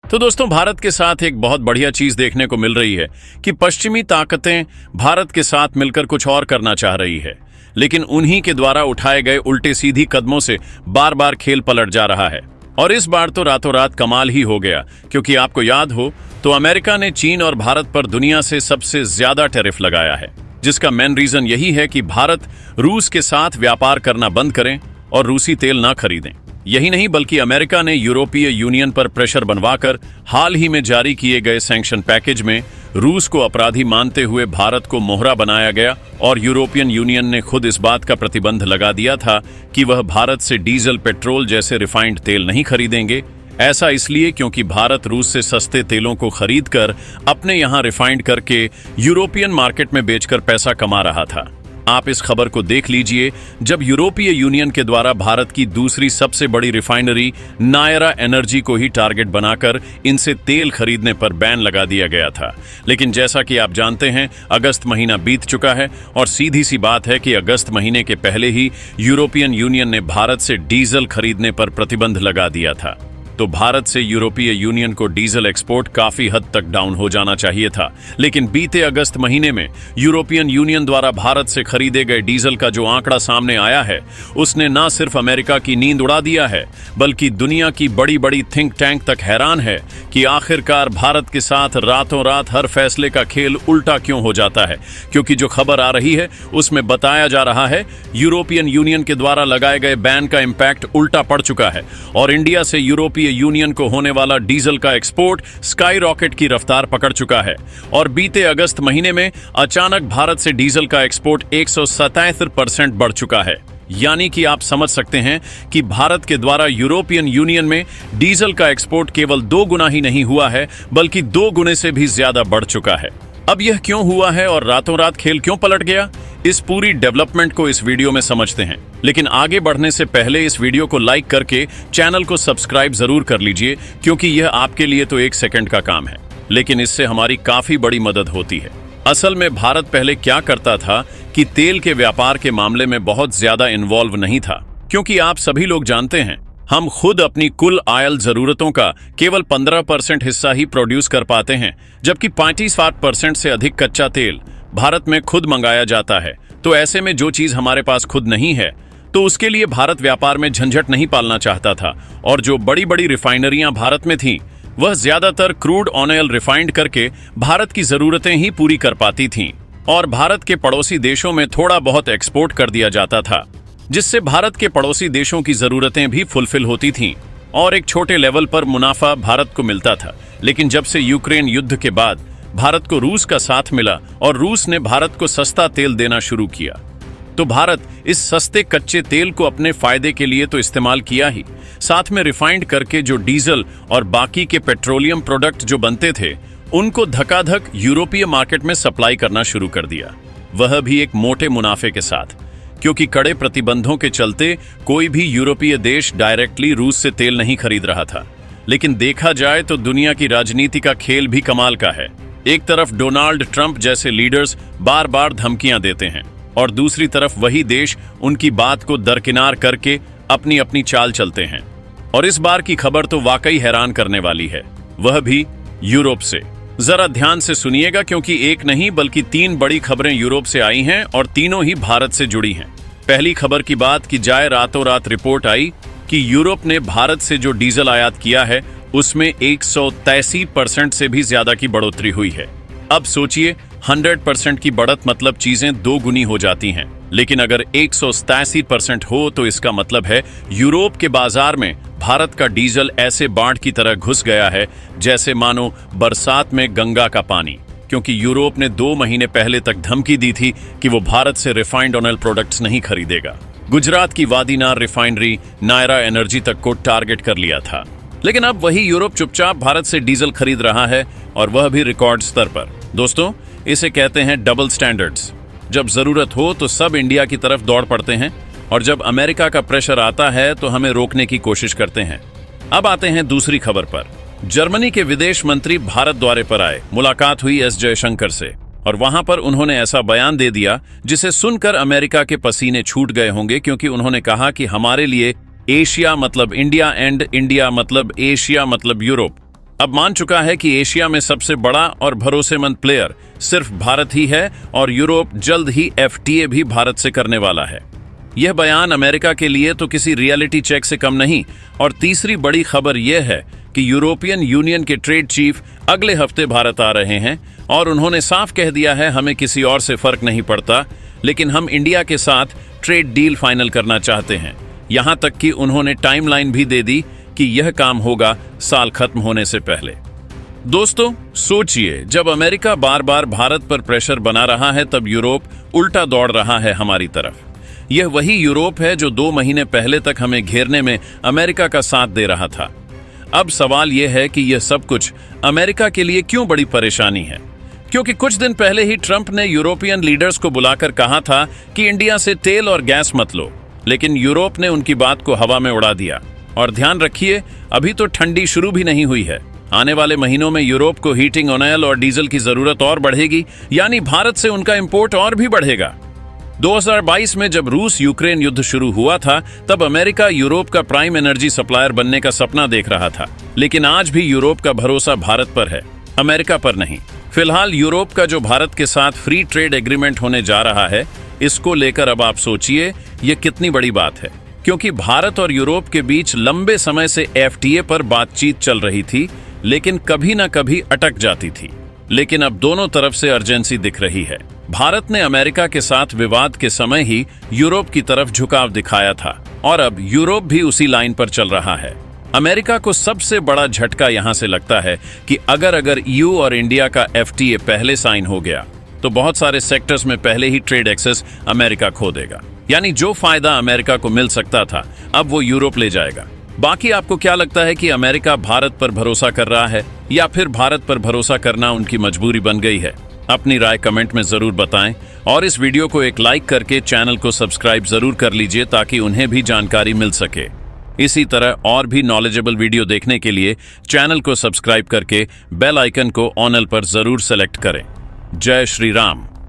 तो दोस्तों, भारत के साथ एक बहुत बढ़िया चीज देखने को मिल रही है कि पश्चिमी ताकतें भारत के साथ मिलकर कुछ और करना चाह रही है, लेकिन उन्हीं के द्वारा उठाए गए उल्टे सीधी कदमों से बार बार खेल पलट जा रहा है। और इस बार तो रातों रात कमाल ही हो गया, क्योंकि आपको याद हो तो अमेरिका ने चीन और भारत पर दुनिया से सबसे ज्यादा टैरिफ लगाया है, जिसका मेन रीजन यही है कि भारत रूस के साथ व्यापार करना बंद करें और रूसी तेल ना खरीदें। यही नहीं, बल्कि अमेरिका ने यूरोपीय यूनियन पर प्रेशर बनवाकर हाल ही में जारी किए गए सैंक्शन पैकेज में रूस को अपराधी मानते हुए भारत को मोहरा बनाया गया और यूरोपियन यूनियन ने खुद इस बात का प्रतिबंध लगा दिया था कि वह भारत से डीजल, पेट्रोल जैसे रिफाइंड तेल नहीं खरीदेंगे। ऐसा इसलिए क्योंकि भारत रूस से सस्ते तेलों को खरीदकर अपने यहां रिफाइंड करके यूरोपियन मार्केट में बेचकर पैसा कमा रहा था। आप इस खबर को देख लीजिए, जब यूरोपीय यूनियन के द्वारा भारत की दूसरी सबसे बड़ी रिफाइनरी नायरा एनर्जी को ही टारगेट बनाकर इनसे तेल खरीदने पर बैन लगा दिया गया था। लेकिन जैसा कि आप जानते हैं, अगस्त महीना बीत चुका है और सीधी सी बात है कि अगस्त महीने के पहले ही यूरोपियन यूनियन ने भारत से डीजल खरीदने पर प्रतिबंध लगा दिया था। तो भारत से यूरोपीय यूनियन को डीजल एक्सपोर्ट काफी हद तक डाउन हो जाना चाहिए था। लेकिन बीते अगस्त महीने में यूरोपियन यूनियन द्वारा भारत से खरीदे गए डीजल का जो आंकड़ा सामने आया है, उसने न सिर्फ अमेरिका की नींद उड़ा दिया है, बल्कि दुनिया की बड़ी बड़ी थिंक टैंक तक हैरान है कि आखिरकार भारत के साथ रातों रात हर फैसले का खेल उल्टा क्यों हो जाता है। क्योंकि जो खबर आ रही है उसमें बताया जा रहा है यूरोपियन यूनियन के द्वारा लगाए गए बैन का इंपैक्ट उल्टा पड़ चुका है और इंडिया से यूरोपीय यूनियन को होने वाला डीजल का एक्सपोर्ट स्काई रॉकेट की रफ्तार पकड़ चुका है। और बीते अगस्त महीने में अचानक भारत से डीजल का एक्सपोर्ट 177% बढ़ चुका है। यानी कि आप समझ सकते हैं कि भारत के द्वारा यूरोपियन यूनियन में डीजल का एक्सपोर्ट केवल 2 गुना ही नहीं हुआ है, बल्कि 2 गुने से भी ज्यादा बढ़ चुका है। अब यह क्यों हुआ है और रातों रात खेल क्यों पलट गया, इस पूरी डेवलपमेंट को इस वीडियो में समझते हैं। लेकिन आगे बढ़ने से पहले इस वीडियो को लाइक करके चैनल को सब्सक्राइब जरूर कर लीजिए, क्योंकि यह आपके लिए तो 1 सेकंड का काम है, लेकिन इससे हमारी काफी बड़ी मदद होती है। असल में भारत पहले क्या करता था कि तेल के व्यापार के मामले में बहुत ज्यादा इन्वॉल्व नहीं था, क्योंकि आप सभी लोग जानते हैं हम खुद अपनी कुल आयल जरूरतों का केवल 15% हिस्सा ही प्रोड्यूस कर पाते हैं, जबकि 35% से अधिक कच्चा तेल भारत में खुद मंगाया जाता है। तो ऐसे में जो चीज हमारे पास खुद नहीं है, तो उसके लिए भारत व्यापार में झंझट नहीं पालना चाहता था। और जो बड़ी बड़ी रिफाइनरियां भारत में थीं, वह ज्यादातर क्रूड ऑयल रिफाइंड करके भारत की जरूरतें ही पूरी कर पाती थीं और भारत के पड़ोसी देशों में थोड़ा बहुत एक्सपोर्ट कर दिया जाता था, जिससे भारत के पड़ोसी देशों की जरूरतें भी फुलफिल होती थीं और एक छोटे लेवल पर मुनाफा भारत को मिलता था। लेकिन जब से यूक्रेन युद्ध के बाद भारत को रूस का साथ मिला और रूस ने भारत को सस्ता तेल देना शुरू किया, तो भारत इस सस्ते कच्चे तेल को अपने फायदे के लिए तो इस्तेमाल किया ही, साथ में रिफाइंड करके जो डीजल और बाकी के पेट्रोलियम प्रोडक्ट जो बनते थे, उनको धकाधक यूरोपीय मार्केट में सप्लाई करना शुरू कर दिया, वह भी एक मोटे मुनाफे के साथ। क्योंकि कड़े प्रतिबंधों के चलते कोई भी यूरोपीय देश डायरेक्टली रूस से तेल नहीं खरीद रहा था। लेकिन देखा जाए तो दुनिया की राजनीति का खेल भी कमाल का है। एक तरफ डोनाल्ड ट्रंप जैसे लीडर्स बार बार धमकियां देते हैं और दूसरी तरफ वही देश उनकी बात को दरकिनार करके अपनी अपनी चाल चलते हैं। और इस बार की खबर तो वाकई हैरान करने वाली है, वह भी यूरोप से। जरा ध्यान से सुनिएगा, क्योंकि एक नहीं बल्कि 3 बड़ी खबरें यूरोप से आई हैं और तीनों ही भारत से जुड़ी हैं। पहली खबर की बात की जाए, रातों रात रिपोर्ट आई कि यूरोप ने भारत से जो डीजल आयात किया है उसमें 183% से भी ज्यादा की बढ़ोतरी हुई है। अब सोचिए, 100% की बढ़त मतलब चीजें 2 गुनी हो जाती हैं। लेकिन अगर 187% हो तो इसका मतलब है यूरोप के बाजार में भारत का डीजल ऐसे बाढ़ की तरह घुस गया है जैसे मानो बरसात में गंगा का पानी। क्योंकि यूरोप ने 2 महीने पहले तक धमकी दी थी कि वो भारत से रिफाइंड ऑयल प्रोडक्ट्स नहीं खरीदेगा। गुजरात की वादीनार रिफाइनरी नायरा एनर्जी तक को टारगेट कर लिया था। लेकिन अब वही यूरोप चुपचाप भारत से डीजल खरीद रहा है, और वह भी रिकॉर्ड स्तर पर। दोस्तों, इसे कहते हैं डबल स्टैंडर्ड्स। जब जरूरत हो तो सब इंडिया की तरफ दौड़ पड़ते हैं, और जब अमेरिका का प्रेशर आता है तो हमें रोकने की कोशिश करते हैं। अब आते हैं दूसरी खबर पर। जर्मनी के विदेश मंत्री भारत दौरे पर आए। मुलाकात हुई एस जयशंकर से, और वहां पर उन्होंने ऐसा बयान दे दिया जिसे सुनकर अमेरिका के पसीने छूट गए होंगे, क्योंकि उन्होंने कहा कि हमारे लिए एशिया मतलब इंडिया एंड इंडिया मतलब एशिया मतलब यूरोप। अब मान चुका है कि एशिया में सबसे बड़ा और भरोसेमंद प्लेयर सिर्फ भारत ही है और यूरोप जल्द ही एफटीए भी भारत से करने वाला है। यह बयान अमेरिका के लिए तो किसी रियलिटी चेक से कम नहीं। और तीसरी बड़ी खबर यह है कि यूरोपियन यूनियन के ट्रेड चीफ अगले हफ्ते भारत आ रहे हैं और उन्होंने साफ कह दिया है हमें किसी और से फर्क नहीं पड़ता, लेकिन हम इंडिया के साथ ट्रेड डील फाइनल करना चाहते हैं। यहां तक कि उन्होंने टाइमलाइन भी दे दी कि यह काम होगा साल खत्म होने से पहले। दोस्तों सोचिए, जब अमेरिका बार बार भारत पर प्रेशर बना रहा है तब यूरोप उल्टा दौड़ रहा है हमारी तरफ। यह वही यूरोप है जो 2 महीने पहले तक हमें घेरने में अमेरिका का साथ दे रहा था। अब सवाल यह है कि यह सब कुछ अमेरिका के लिए क्यों बड़ी परेशानी है, क्योंकि कुछ दिन पहले ही ट्रंप ने यूरोपियन लीडर्स को बुलाकर कहा था कि इंडिया से तेल और गैस मत लो, लेकिन यूरोप ने उनकी बात को हवा में उड़ा दिया। और ध्यान रखिए, अभी तो ठंडी शुरू भी नहीं हुई है। आने वाले महीनों में यूरोप को हीटिंग ऑयल और डीजल की जरूरत और बढ़ेगी, यानी भारत से उनका इंपोर्ट और भी बढ़ेगा। 2022 में जब रूस यूक्रेन युद्ध शुरू हुआ था तब अमेरिका यूरोप का प्राइम एनर्जी सप्लायर बनने का सपना देख रहा था, लेकिन आज भी यूरोप का भरोसा भारत पर है, अमेरिका पर नहीं। फिलहाल यूरोप का जो भारत के साथ फ्री ट्रेड एग्रीमेंट होने जा रहा है, इसको लेकर अब आप सोचिए ये कितनी बड़ी बात है, क्योंकि भारत और यूरोप के बीच लंबे समय से एफटीए पर बातचीत चल रही थी, लेकिन कभी ना कभी अटक जाती थी। लेकिन अब दोनों तरफ से अर्जेंसी दिख रही है। भारत ने अमेरिका के साथ विवाद के समय ही यूरोप की तरफ झुकाव दिखाया था और अब यूरोप भी उसी लाइन पर चल रहा है। अमेरिका को सबसे बड़ा झटका यहां से लगता है कि अगर ईयू और इंडिया का एफटीए पहले साइन हो गया तो बहुत सारे सेक्टर्स में पहले ही ट्रेड एक्सेस अमेरिका खो देगा, यानी जो फायदा अमेरिका को मिल सकता था अब वो यूरोप ले जाएगा। बाकी आपको क्या लगता है कि अमेरिका भारत पर भरोसा कर रहा है या फिर भारत पर भरोसा करना उनकी मजबूरी बन गई है? अपनी राय कमेंट में जरूर बताएं और इस वीडियो को एक लाइक करके चैनल को सब्सक्राइब जरूर कर लीजिए ताकि उन्हें भी जानकारी मिल सके। इसी तरह और भी नॉलेजेबल वीडियो देखने के लिए चैनल को सब्सक्राइब करके बेल आइकन को ऑल पर जरूर सेलेक्ट करें। जय श्री राम।